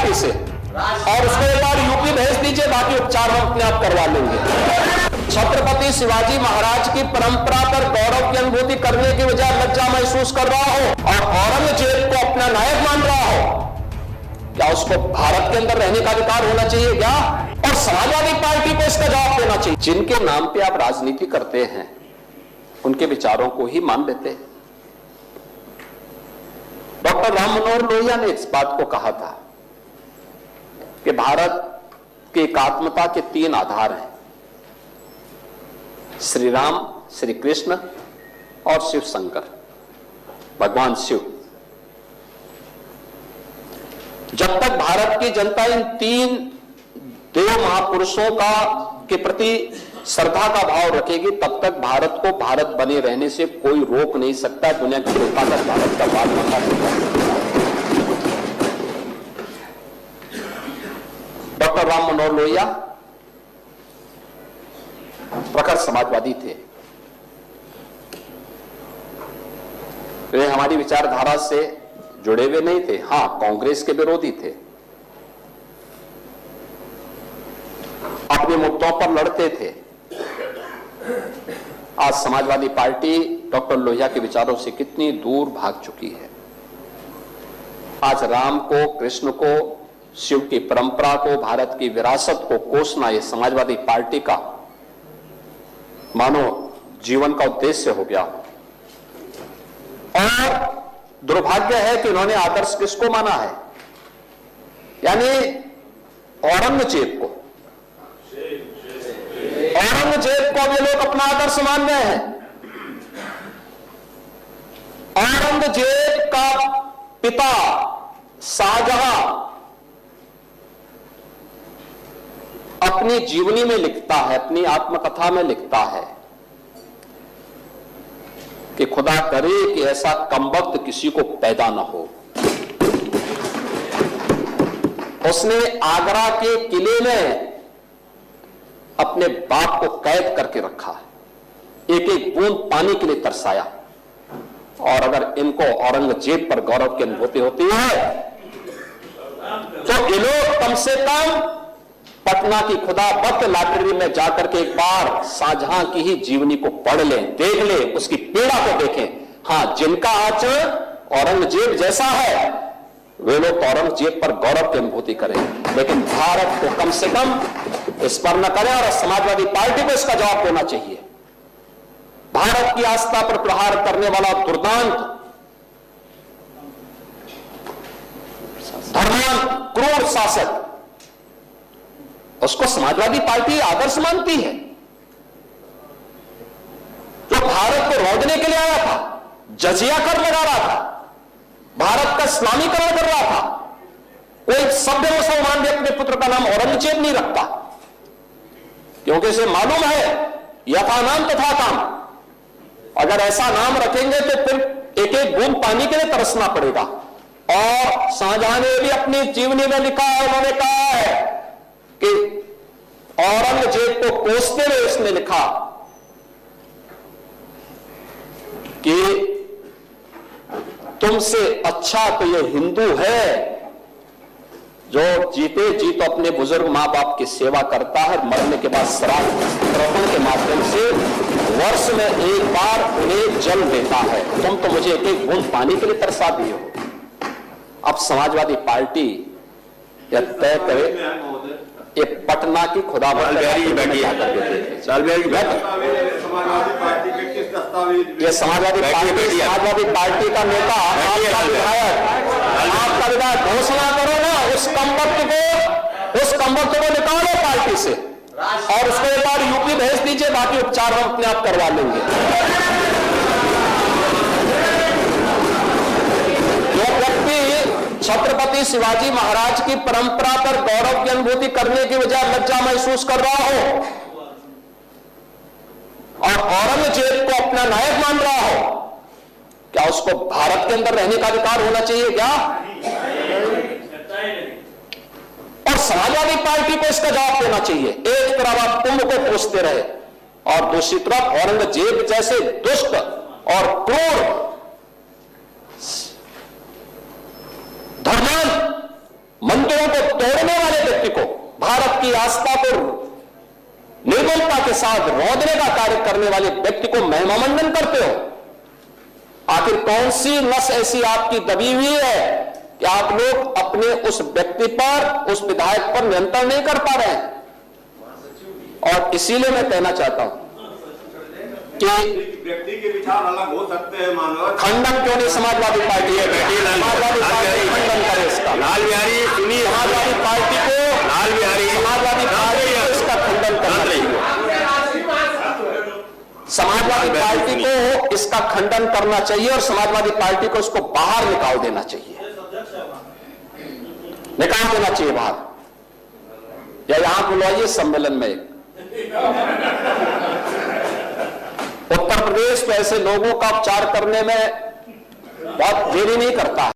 Party से और उसको एक बार यूपी भेज दीजिए, बाकी उपचार हम अपने आप करवा लेंगे। छत्रपति शिवाजी महाराज की परंपरा पर गौरव की अनुभूति करने की बजाय लज्जा महसूस कर रहा हो और औरंगजेब को अपना नायक मान रहा हो, क्या उसको भारत के अंदर रहने का अधिकार होना चाहिए क्या? और समाजवादी पार्टी को इसका जवाब देना चाहिए। जिनके नाम पे आप राजनीति करते हैं उनके विचारों को ही मान लेते हैं। डॉक्टर राम मनोहर लोहिया ने इस बात को कहा था कि भारत की एकात्मता के 3 आधार हैं, श्री राम, श्री कृष्ण और शिव शंकर, भगवान शिव। जब तक भारत की जनता इन 3 देव महापुरुषों के प्रति श्रद्धा का भाव रखेगी, तब तक भारत को भारत बने रहने से कोई रोक नहीं सकता। दुनिया की कोई ताकत भारत का बात नहीं कर सकता। डॉक्टर राम मनोहर लोहिया प्रखर समाजवादी थे। वे हमारी विचारधारा से जुड़े हुए नहीं थे, हां कांग्रेस के विरोधी थे, अपने मुद्दों पर लड़ते थे। आज समाजवादी पार्टी डॉक्टर लोहिया के विचारों से कितनी दूर भाग चुकी है। आज राम को, कृष्ण को, शिव की परंपरा को, भारत की विरासत को कोसना यह समाजवादी पार्टी का मानो जीवन का उद्देश्य हो गया। और दुर्भाग्य है कि उन्होंने आदर्श किसको माना है, यानी औरंगजेब को। औरंगजेब को ये लोग अपना आदर्श मान रहे हैं। औरंगजेब का पिता शाहजहां अपनी जीवनी में लिखता है, अपनी आत्मकथा में लिखता है कि खुदा करे कि ऐसा कमबख्त किसी को पैदा ना हो। उसने आगरा के किले में अपने बाप को कैद करके रखा, एक एक बूंद पानी के लिए तरसाया। और अगर इनको औरंगजेब पर गौरव की अनुभूति होती है तो ये लोग कम से कम पटना की खुदाबख्त लाइब्रेरी में जाकर के एक बार शाहजहां की ही जीवनी को पढ़ लें, देख लें, उसकी पीड़ा को देखें। हां, जिनका आचरण औरंगजेब जैसा है वे लोग औरंगजेब पर गौरव की अनुभूति करें, लेकिन भारत को कम से कम इस पर न करें। और समाजवादी पार्टी को इसका जवाब देना चाहिए। भारत की आस्था पर प्रहार करने वाला दुर्दांत, धर्मांत, क्रूर शासक, उसको समाजवादी पार्टी आदर्श मानती है। जो भारत को रोकने के लिए आया था, जजिया कर लगा रहा था, भारत का इस्लामीकरण कर रहा था, कोई सभ्य मुसलमान भी अपने पुत्र का नाम औरंगजेब नहीं रखता, क्योंकि इसे मालूम है यथा नाम तथा काम। अगर ऐसा नाम रखेंगे तो फिर एक एक बूंद पानी के लिए तरसना पड़ेगा। और शाहजहां ने भी अपनी जीवनी में लिखा है, उन्होंने कहा है कि औरंगजेब को कोसते हुए उसने लिखा कि तुमसे अच्छा तो ये हिंदू है जो जीते जी तो अपने बुजुर्ग मां बाप की सेवा करता है, मरने के बाद श्राद्ध तर्पण के माध्यम से वर्ष में एक बार उन्हें जल देता है। तुम तो मुझे एक एक बूंद पानी के लिए तरसा दिए हो। अब समाजवादी पार्टी यह तय करे, ये पटना की खुदाबख्त ये समाजवादी पार्टी का नेता, आपका विधायक घोषणा करो ना, उस कमबख्त को निकालो पार्टी से और उसको एक बार यूपी भेज दीजिए, बाकी उपचार हम अपने आप करवा लेंगे। जो व्यक्ति छत्रपति शिवाजी महाराज की परंपरा पर गौरव की अनुभूति करने की बजाय लज्जा महसूस कर रहा हो और औरंगजेब को अपना नायक मान रहा हो, क्या उसको भारत के अंदर रहने का अधिकार होना चाहिए क्या? और समाजवादी पार्टी को इसका जवाब देना चाहिए। एक तरफ आप कुंभ को कोसते रहे और दूसरी तरफ औरंगजेब जैसे दुष्ट और क्रूर धर्मांत मंदिरों को तोड़ने वाले व्यक्ति को, भारत की आस्था को निर्मलता के साथ रौंदने का कार्य करने वाले व्यक्ति को महिमामंडन करते हो। आखिर कौन सी नस ऐसी आपकी दबी हुई है कि आप लोग अपने उस व्यक्ति पर, उस विधायक पर नियंत्रण नहीं कर पा रहे हैं? और इसीलिए मैं कहना चाहता हूं कि व्यक्ति के विचार अलग हो सकते हैं, मानव खंडन क्यों नहीं समाजवादी पार्टी है? समाजवादी पार्टी खंडन करे इसका। लाल बिहारी सुनिए, समाजवादी पार्टी को, लाल बिहारी समाजवादी पार्टी को इसका खंडन करना चाहिए। समाजवादी पार्टी को इसका खंडन करना चाहिए और समाजवादी पार्टी को इसको बाहर निकाल देना चाहिए, निकाल देना चाहिए बाहर, या यहां बुलाइए सम्मेलन में। उत्तर प्रदेश तो ऐसे लोगों का उपचार करने में बहुत देरी नहीं करता है।